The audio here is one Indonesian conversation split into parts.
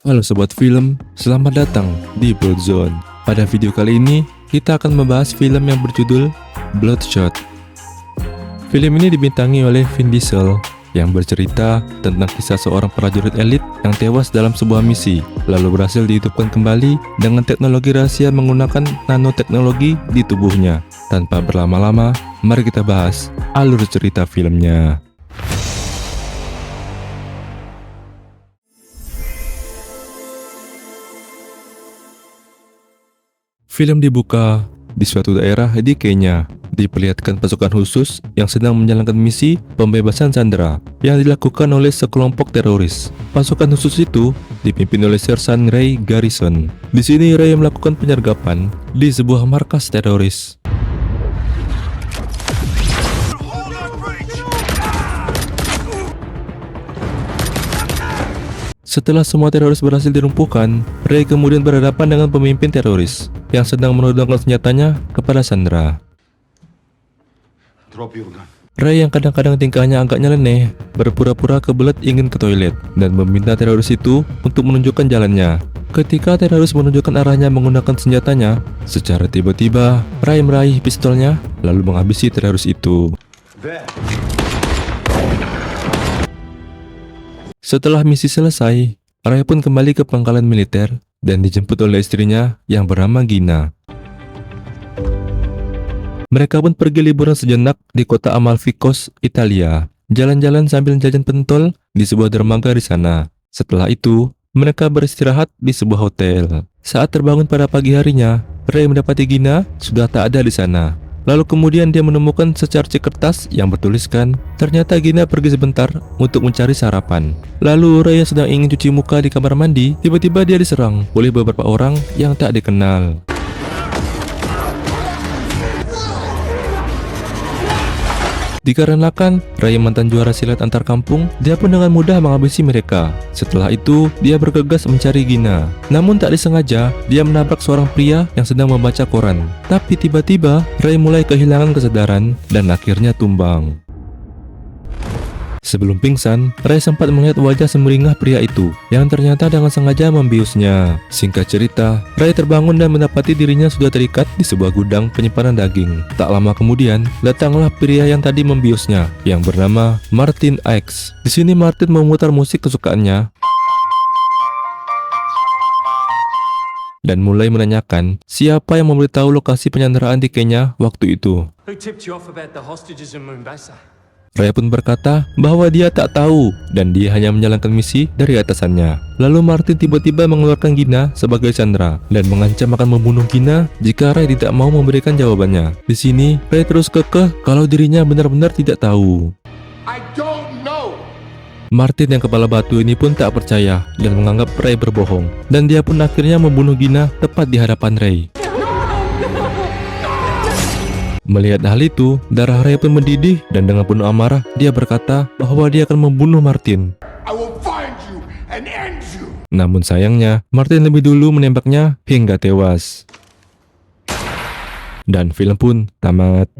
Halo Sobat Film, selamat datang di Blood Zone. Pada video kali ini, kita akan membahas film yang berjudul Bloodshot. Film ini dibintangi oleh Vin Diesel, yang bercerita tentang kisah seorang prajurit elit yang tewas dalam sebuah misi, lalu berhasil dihidupkan kembali dengan teknologi rahasia menggunakan nanoteknologi di tubuhnya. Tanpa berlama-lama, mari kita bahas alur cerita filmnya. Film dibuka di suatu daerah di Kenya. Diperlihatkan pasukan khusus yang sedang menjalankan misi pembebasan sandera yang dilakukan oleh sekelompok teroris. Pasukan khusus itu dipimpin oleh Sersan Ray Garrison. Di sini Ray melakukan penyergapan di sebuah markas teroris. Setelah semua teroris berhasil dilumpuhkan, Ray kemudian berhadapan dengan pemimpin teroris yang sedang menodongkan senjatanya kepada Sandra. Ray yang kadang-kadang tingkahnya agak nyeleneh, berpura-pura kebelet ingin ke toilet dan meminta teroris itu untuk menunjukkan jalannya. Ketika teroris menunjukkan arahnya menggunakan senjatanya, secara tiba-tiba Ray meraih pistolnya lalu menghabisi teroris itu. Setelah misi selesai, Ray pun kembali ke pangkalan militer dan dijemput oleh istrinya yang bernama Gina. Mereka pun pergi liburan sejenak di kota Amalfi Coast, Italia. Jalan-jalan sambil jajan pentol di sebuah dermaga di sana. Setelah itu, mereka beristirahat di sebuah hotel. Saat terbangun pada pagi harinya, Ray mendapati Gina sudah tak ada di sana. Lalu kemudian dia menemukan secercik kertas yang bertuliskan, ternyata Gina pergi sebentar untuk mencari sarapan. Lalu Ray yang sedang ingin cuci muka di kamar mandi, tiba-tiba dia diserang oleh beberapa orang yang tak dikenal. Dikarenakan Ray mantan juara silat antar kampung, dia pun dengan mudah menghabisi mereka. Setelah itu, dia bergegas mencari Gina. Namun tak disengaja, dia menabrak seorang pria yang sedang membaca koran. Tapi tiba-tiba, Ray mulai kehilangan kesadaran dan akhirnya tumbang. Sebelum pingsan, Ray sempat melihat wajah semeringah pria itu yang ternyata dengan sengaja membiusnya. Singkat cerita, Ray terbangun dan mendapati dirinya sudah terikat di sebuah gudang penyimpanan daging. Tak lama kemudian, datanglah pria yang tadi membiusnya yang bernama Martin X. Di sini Martin memutar musik kesukaannya dan mulai menanyakan siapa yang memberitahu lokasi penyanderaan di Kenya waktu itu. Who tipped you off about the hostages in Mombasa? Ray pun berkata bahwa dia tak tahu dan dia hanya menjalankan misi dari atasannya. Lalu Martin tiba-tiba mengeluarkan Gina sebagai sandera dan mengancam akan membunuh Gina jika Ray tidak mau memberikan jawabannya. Di sini Ray terus kekeh kalau dirinya benar-benar tidak tahu. I don't know. Martin yang kepala batu ini pun tak percaya dan menganggap Ray berbohong, dan dia pun akhirnya membunuh Gina tepat di hadapan Ray. Melihat hal itu, darah Ray pun mendidih dan dengan penuh amarah dia berkata bahwa dia akan membunuh Martin. I will find you and end you. Namun sayangnya, Martin lebih dulu menembaknya hingga tewas. Dan film pun tamat.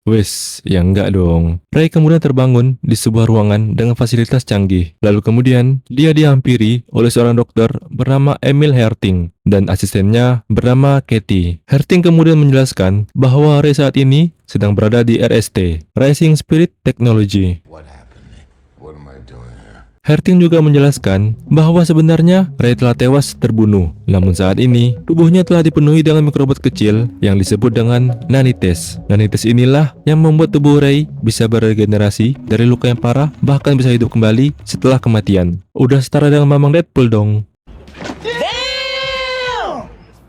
Wes, ya enggak dong. Ray kemudian terbangun di sebuah ruangan dengan fasilitas canggih. Lalu kemudian, dia dihampiri oleh seorang dokter bernama Emil Herting dan asistennya bernama Katie. Herting kemudian menjelaskan bahwa Ray saat ini sedang berada di RST, Rising Spirit Technology. What happened? What am I doing here? Herting juga menjelaskan bahwa sebenarnya Ray telah tewas terbunuh. Namun saat ini, tubuhnya telah dipenuhi dengan mikrobot kecil yang disebut dengan nanites. Nanites inilah yang membuat tubuh Ray bisa beregenerasi dari luka yang parah, bahkan bisa hidup kembali setelah kematian. Udah setara dengan Mamang Deadpool dong.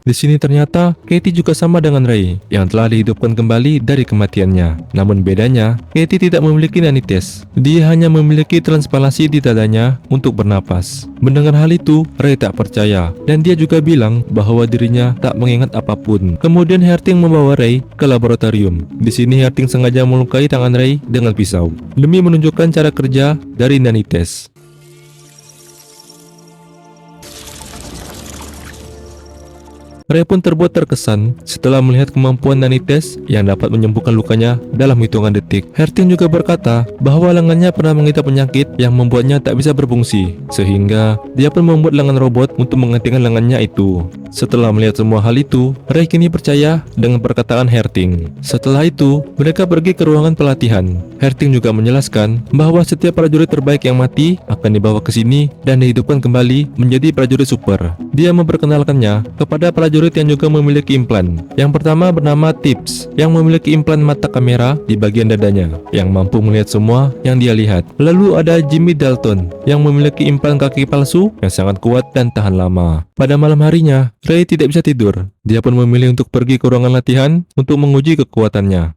Di sini ternyata Katie juga sama dengan Ray yang telah dihidupkan kembali dari kematiannya. Namun bedanya, Katie tidak memiliki nanites. Dia hanya memiliki transparansi di dadanya untuk bernapas. Mendengar hal itu, Ray tak percaya dan dia juga bilang bahwa dirinya tak mengingat apapun. Kemudian Herting membawa Ray ke laboratorium. Di sini Herting sengaja melukai tangan Ray dengan pisau demi menunjukkan cara kerja dari nanites. Ray pun terbuat terkesan setelah melihat kemampuan Nanites yang dapat menyembuhkan lukanya dalam hitungan detik. Herting juga berkata bahwa lengannya pernah mengidap penyakit yang membuatnya tak bisa berfungsi, sehingga dia pun membuat lengan robot untuk menggantikan lengannya itu. Setelah melihat semua hal itu, Ray kini percaya dengan perkataan Herting. Setelah itu, mereka pergi ke ruangan pelatihan. Herting juga menjelaskan bahwa setiap prajurit terbaik yang mati akan dibawa ke sini dan dihidupkan kembali menjadi prajurit super. Dia memperkenalkannya kepada prajurit yang juga memiliki implan. Yang pertama bernama Tips, yang memiliki implan mata kamera di bagian dadanya, yang mampu melihat semua yang dia lihat. Lalu ada Jimmy Dalton, yang memiliki implan kaki palsu yang sangat kuat dan tahan lama. Pada malam harinya, Ray tidak bisa tidur. Dia pun memilih untuk pergi ke ruangan latihan untuk menguji kekuatannya.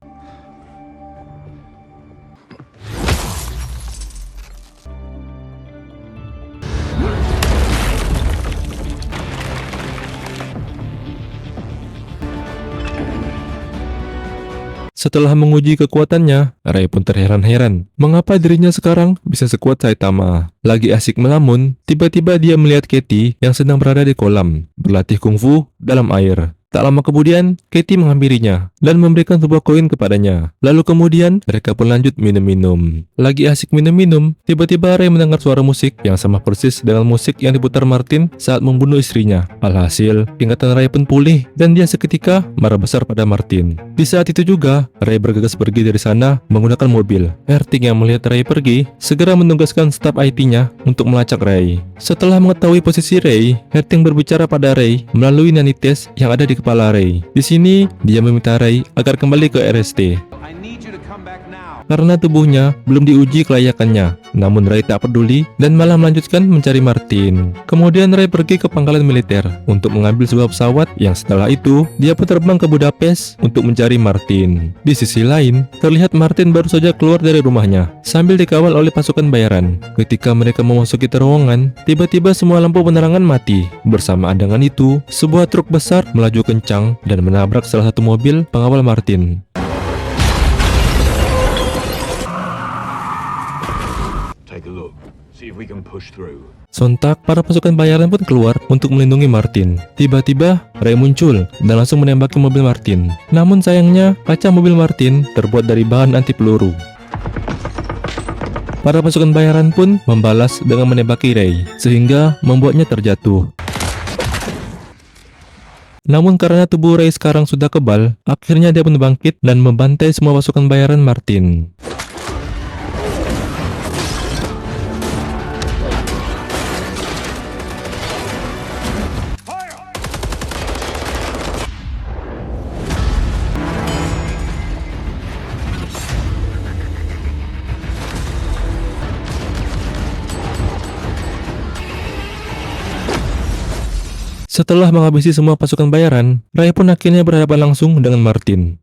Setelah menguji kekuatannya, Ray pun terheran-heran mengapa dirinya sekarang bisa sekuat Saitama. Lagi asik melamun, tiba-tiba dia melihat Katie yang sedang berada di kolam, berlatih kungfu dalam air. Tak lama kemudian, Katie menghampirinya dan memberikan sebuah koin kepadanya. Lalu kemudian, mereka pun lanjut minum-minum. Lagi asik minum-minum, tiba-tiba Ray mendengar suara musik yang sama persis dengan musik yang diputar Martin saat membunuh istrinya. Alhasil, ingatan Ray pun pulih dan dia seketika marah besar pada Martin. Di saat itu juga, Ray bergegas pergi dari sana menggunakan mobil. Herting yang melihat Ray pergi, segera menugaskan staf IT-nya untuk melacak Ray. Setelah mengetahui posisi Ray, Herting berbicara pada Ray melalui Nanites yang ada di kepala Ray. Di sini, dia meminta Ray agar kembali ke RST. Karena tubuhnya belum diuji kelayakannya. Namun Ray tak peduli dan malah melanjutkan mencari Martin. Kemudian Ray pergi ke pangkalan militer untuk mengambil sebuah pesawat yang setelah itu dia pun terbang ke Budapest untuk mencari Martin. Di sisi lain, terlihat Martin baru saja keluar dari rumahnya sambil dikawal oleh pasukan bayaran. Ketika mereka memasuki terowongan, tiba-tiba semua lampu penerangan mati. Bersamaan dengan itu, sebuah truk besar melaju kencang dan menabrak salah satu mobil pengawal Martin. Sontak, para pasukan bayaran pun keluar untuk melindungi Martin. Tiba-tiba, Ray muncul dan langsung menembaki mobil Martin. Namun sayangnya, kaca mobil Martin terbuat dari bahan anti peluru. Para pasukan bayaran pun membalas dengan menembaki Ray, sehingga membuatnya terjatuh. Namun karena tubuh Ray sekarang sudah kebal, akhirnya dia pun bangkit dan membantai semua pasukan bayaran Martin. Setelah menghabisi semua pasukan bayaran, Ray pun akhirnya berhadapan langsung dengan Martin.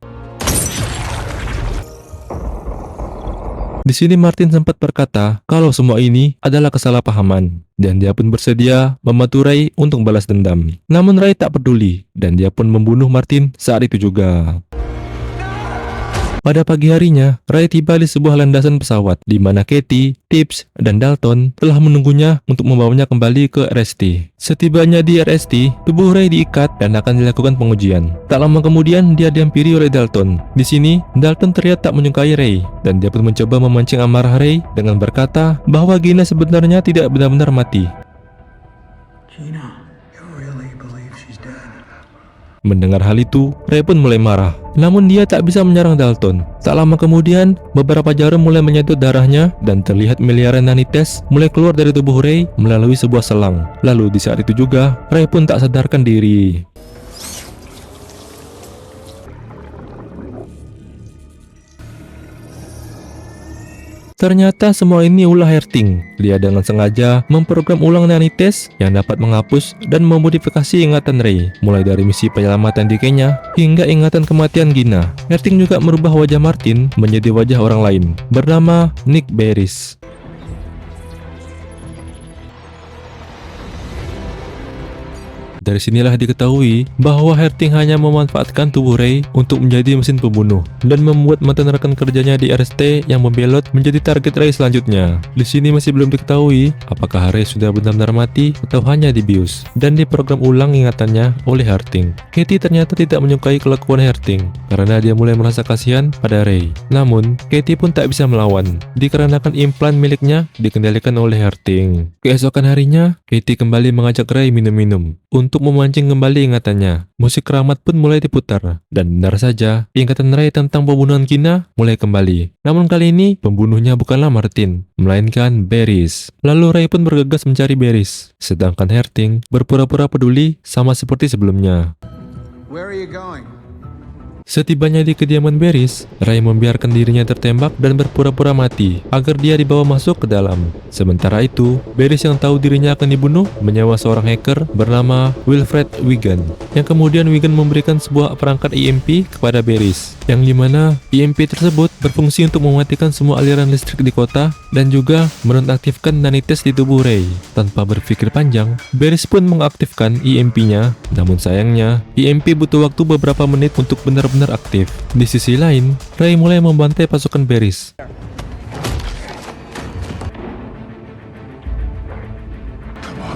Di sini Martin sempat berkata kalau semua ini adalah kesalahpahaman dan dia pun bersedia membantu Ray untuk balas dendam. Namun Ray tak peduli dan dia pun membunuh Martin saat itu juga. Pada pagi harinya, Ray tiba di sebuah landasan pesawat di mana Katie, Tips, dan Dalton telah menunggunya untuk membawanya kembali ke RST. Setibanya di RST, tubuh Ray diikat dan akan dilakukan pengujian. Tak lama kemudian, dia dihampiri oleh Dalton. Di sini, Dalton terlihat tak menyukai Ray dan dia pun mencoba memancing amarah Ray dengan berkata bahwa Gina sebenarnya tidak benar-benar mati. Mendengar hal itu, Ray pun mulai marah. Namun dia tak bisa menyerang Dalton. Tak lama kemudian, beberapa jarum mulai menyedot darahnya dan terlihat miliaran Nanites mulai keluar dari tubuh Ray melalui sebuah selang. Lalu di saat itu juga, Ray pun tak sadarkan diri. Ternyata semua ini ulah Herting. Dia dengan sengaja memprogram ulang Nanites yang dapat menghapus dan memodifikasi ingatan Ray, mulai dari misi penyelamatan di Kenya hingga ingatan kematian Gina. Herting juga merubah wajah Martin menjadi wajah orang lain, bernama Nick Barris. Dari sinilah diketahui bahwa Herting hanya memanfaatkan tubuh Ray untuk menjadi mesin pembunuh dan membuat mantan rekan kerjanya di RST yang membelot menjadi target Ray selanjutnya. Di sini masih belum diketahui apakah Ray sudah benar-benar mati atau hanya dibius dan diprogram ulang ingatannya oleh Herting. Katie ternyata tidak menyukai kelakuan Herting karena dia mulai merasa kasihan pada Ray. Namun, Katie pun tak bisa melawan dikarenakan implan miliknya dikendalikan oleh Herting. Keesokan harinya, Katie kembali mengajak Ray minum-minum untuk memancing kembali ingatannya. Musik keramat pun mulai diputar dan benar saja ingatan Ray tentang pembunuhan Gina mulai kembali. Namun kali ini pembunuhnya bukanlah Martin, melainkan Barris. Lalu Ray pun bergegas mencari Barris, sedangkan Herting berpura-pura peduli sama seperti sebelumnya. Where are you going? Setibanya di kediaman Barris, Ray membiarkan dirinya tertembak dan berpura-pura mati agar dia dibawa masuk ke dalam. Sementara itu, Barris yang tahu dirinya akan dibunuh menyewa seorang hacker bernama Wilfred Wigan, yang kemudian Wigan memberikan sebuah perangkat EMP kepada Barris, yang dimana EMP tersebut berfungsi untuk mematikan semua aliran listrik di kota dan juga menonaktifkan nanites di tubuh Ray. Tanpa berpikir panjang, Barris pun mengaktifkan EMP-nya, namun sayangnya EMP butuh waktu beberapa menit untuk benar-benar aktif. Di sisi lain, Ray mulai membantai pasukan Barris.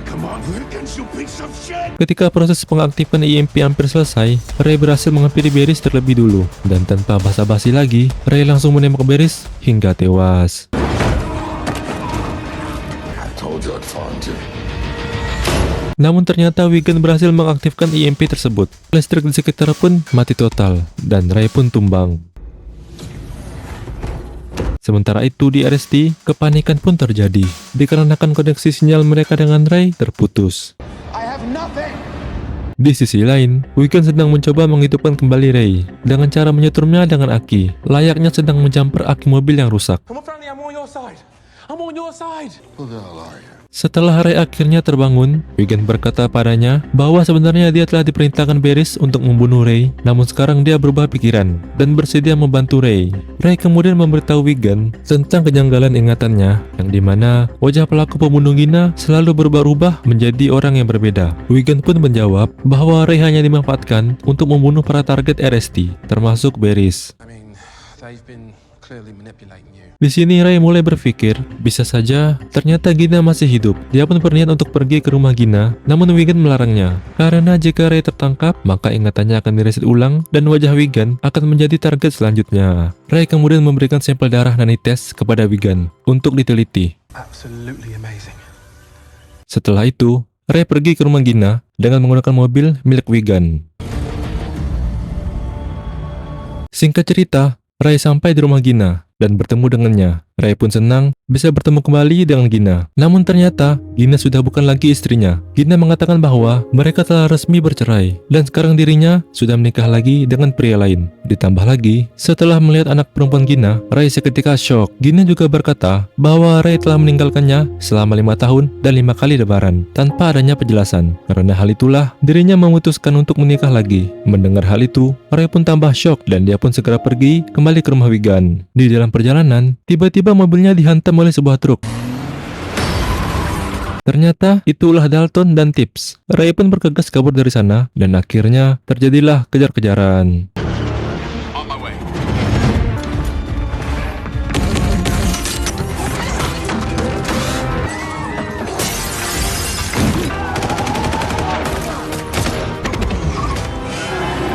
Come on, Wilkins, you piece of shit! Ketika proses pengaktifan EMP hampir selesai, Ray berhasil menghampiri Barris terlebih dulu, dan tanpa basa-basi lagi, Ray langsung menembak Barris hingga tewas. I told you I'd find you. Namun ternyata Wigan berhasil mengaktifkan EMP tersebut. Listrik di sekitar pun mati total, dan Ray pun tumbang. Sementara itu di RST, kepanikan pun terjadi, dikarenakan koneksi sinyal mereka dengan Ray terputus. I have nothing! Di sisi lain, Wigan sedang mencoba menghidupkan kembali Ray dengan cara menyetrumnya dengan aki, layaknya sedang menjamper aki mobil yang rusak. Come on, friendly, I'm on your side. I'm on your side. Who the hell are you? Setelah Ray akhirnya terbangun, Wigan berkata padanya bahwa sebenarnya dia telah diperintahkan Barris untuk membunuh Ray, namun sekarang dia berubah pikiran dan bersedia membantu Ray. Ray kemudian memberitahu Wigan tentang kejanggalan ingatannya, yang dimana wajah pelaku pembunuh Gina selalu berubah-ubah menjadi orang yang berbeda. Wigan pun menjawab bahwa Ray hanya dimanfaatkan untuk membunuh para target RST, termasuk Barris. I mean, they've been clearly manipulating you. Di sini Ray mulai berpikir, bisa saja ternyata Gina masih hidup. Dia pun berniat untuk pergi ke rumah Gina, namun Wigan melarangnya. Karena jika Ray tertangkap, maka ingatannya akan direset ulang dan wajah Wigan akan menjadi target selanjutnya. Ray kemudian memberikan sampel darah nanites kepada Wigan untuk diteliti. Absolutely amazing. Setelah itu, Ray pergi ke rumah Gina dengan menggunakan mobil milik Wigan. Singkat cerita, Ray sampai di rumah Gina dan bertemu dengannya. Ray pun senang bisa bertemu kembali dengan Gina. Namun ternyata Gina sudah bukan lagi istrinya. Gina mengatakan bahwa mereka telah resmi bercerai dan sekarang dirinya sudah menikah lagi dengan pria lain. Ditambah lagi, setelah melihat anak perempuan Gina, Ray seketika shock. Gina juga berkata bahwa Ray telah meninggalkannya selama 5 tahun dan 5 kali lebaran tanpa adanya penjelasan. Karena hal itulah dirinya memutuskan untuk menikah lagi. Mendengar hal itu, Ray pun tambah shock dan dia pun segera pergi kembali ke rumah Wigan. Di dalam perjalanan, tiba-tiba mobilnya dihantam oleh sebuah truk. Ternyata itulah Dalton dan Tips. Ray pun bergegas kabur dari sana dan akhirnya terjadilah kejar-kejaran. On my way.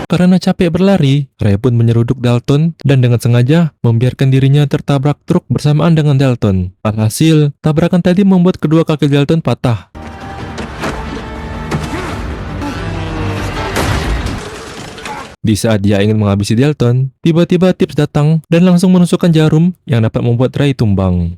Karena capek berlari, Ray pun menyeruduk Dalton dan dengan sengaja membiarkan dirinya tertabrak truk bersamaan dengan Dalton. Alhasil, tabrakan tadi membuat kedua kaki Dalton patah. Di saat dia ingin menghabisi Dalton, tiba-tiba Tips datang dan langsung menusukkan jarum yang dapat membuat Ray tumbang.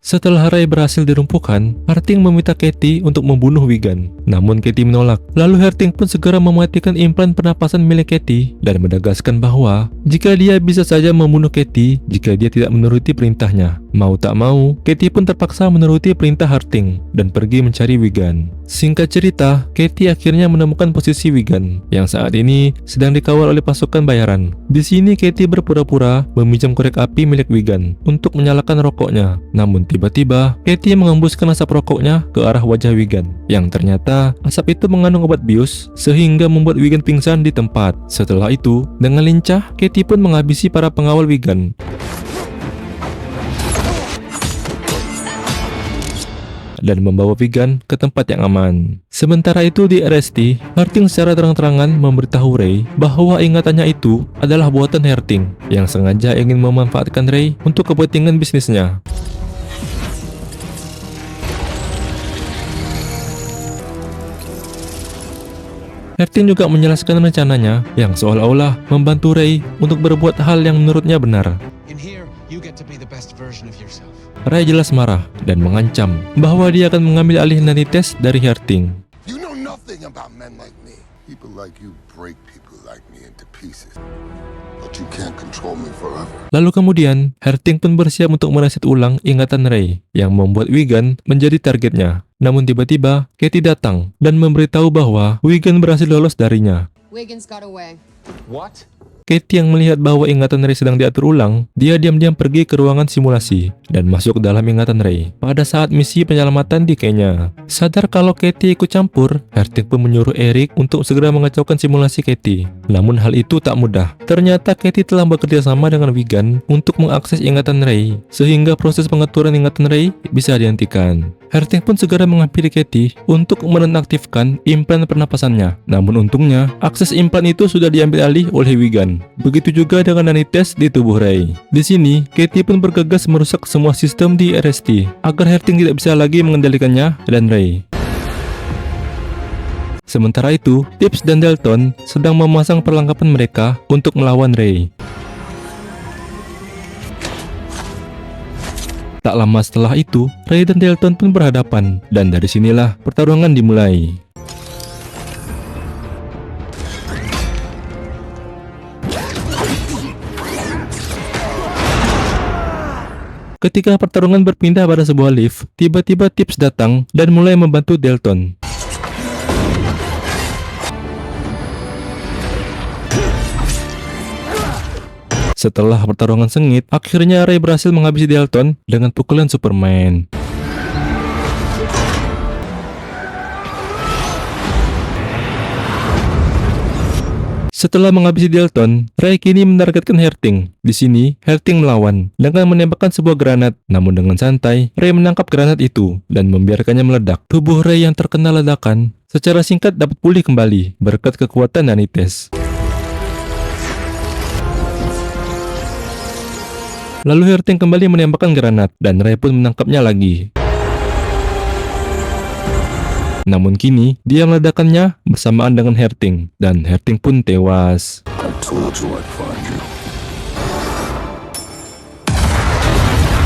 Setelah Ray berhasil dirumpuhkan, Herting meminta Katie untuk membunuh Wigan. Namun Katie menolak. Lalu Herting pun segera mematikan implan pernapasan milik Katie dan menegaskan bahwa jika dia bisa saja membunuh Katie jika dia tidak menuruti perintahnya. Mau tak mau, Katie pun terpaksa menuruti perintah Herting dan pergi mencari Wigan. Singkat cerita, Katie akhirnya menemukan posisi Wigan yang saat ini sedang dikawal oleh pasukan bayaran. Di sini Katie berpura-pura meminjam korek api milik Wigan untuk menyalakan rokoknya. Namun Tiba-tiba, Katie mengembuskan asap rokoknya ke arah wajah Wigan, yang ternyata asap itu mengandung obat bius sehingga membuat Wigan pingsan di tempat. Setelah itu, dengan lincah, Katie pun menghabisi para pengawal Wigan dan membawa Wigan ke tempat yang aman. Sementara itu di RST, Herting secara terang-terangan memberitahu Ray bahwa ingatannya itu adalah buatan Herting yang sengaja ingin memanfaatkan Ray untuk kepentingan bisnisnya. Herting juga menjelaskan rencananya yang seolah-olah membantu Ray untuk berbuat hal yang menurutnya benar. In here, you get to be the best version of yourself. Ray jelas marah dan mengancam bahwa dia akan mengambil alih Nanites dari Herting. You know nothing about men like me. People like you break people like me into pieces. But you can't control me forever. Lalu kemudian, Herting pun bersiap untuk mereset ulang ingatan Ray yang membuat Wigan menjadi targetnya. Namun tiba-tiba, Katie datang dan memberitahu bahwa Wigan berhasil lolos darinya. Wiggins got away. What? Katie yang melihat bahwa ingatan Ray sedang diatur ulang, dia diam-diam pergi ke ruangan simulasi dan masuk ke dalam ingatan Ray pada saat misi penyelamatan di Kenya. Sadar kalau Katie ikut campur, Herting pun menyuruh Eric untuk segera mengacaukan simulasi Katie. Namun hal itu tak mudah. Ternyata Katie telah bekerja sama dengan Wigan untuk mengakses ingatan Ray, sehingga proses pengaturan ingatan Ray bisa dihentikan. Herting pun segera menghampiri Katie untuk menonaktifkan implan pernapasannya. Namun untungnya, akses implan itu sudah diambil alih oleh Wigan. Begitu juga dengan Nanites di tubuh Ray. Di sini, Katie pun bergegas merusak semua sistem di RST agar Herting tidak bisa lagi mengendalikannya dan Ray. Sementara itu, Tips dan Dalton sedang memasang perlengkapan mereka untuk melawan Ray. Tak lama setelah itu, Ray dan Dalton pun berhadapan, dan dari sinilah pertarungan dimulai. Ketika pertarungan berpindah pada sebuah lift, tiba-tiba Tips datang dan mulai membantu Dalton. Setelah pertarungan sengit, akhirnya Ray berhasil menghabisi Dalton dengan pukulan Superman. Setelah menghabisi Dalton, Ray kini menargetkan Herting. Di sini, Herting melawan dengan menembakkan sebuah granat. Namun dengan santai, Ray menangkap granat itu dan membiarkannya meledak. Tubuh Ray yang terkena ledakan secara singkat dapat pulih kembali berkat kekuatan Nanites. Lalu Herting kembali menembakkan granat dan Ray pun menangkapnya lagi. Namun kini, dia meledakkannya bersamaan dengan Herting dan Herting pun tewas. I told you I'd find you.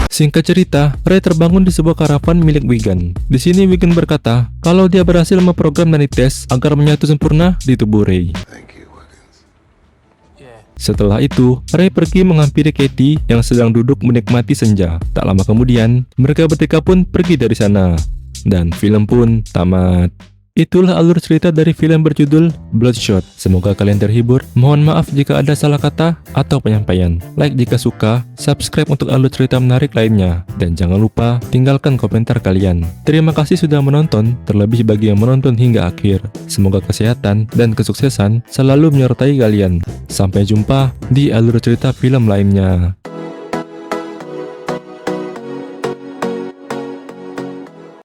Singkat cerita, Ray terbangun di sebuah karavan milik Wigan. Di sini Wigan berkata kalau dia berhasil memprogram Nanites agar menyatu sempurna di tubuh Ray. Thank you, Wiggins. Setelah itu, Ray pergi menghampiri Katie yang sedang duduk menikmati senja. Tak lama kemudian, mereka bertiga pun pergi dari sana. Dan film pun tamat. Itulah alur cerita dari film berjudul Bloodshot. Semoga kalian terhibur. Mohon maaf jika ada salah kata atau penyampaian. Like jika suka, subscribe untuk alur cerita menarik lainnya. Dan jangan lupa tinggalkan komentar kalian. Terima kasih sudah menonton, terlebih bagi yang menonton hingga akhir. Semoga kesehatan dan kesuksesan selalu menyertai kalian. Sampai jumpa di alur cerita film lainnya.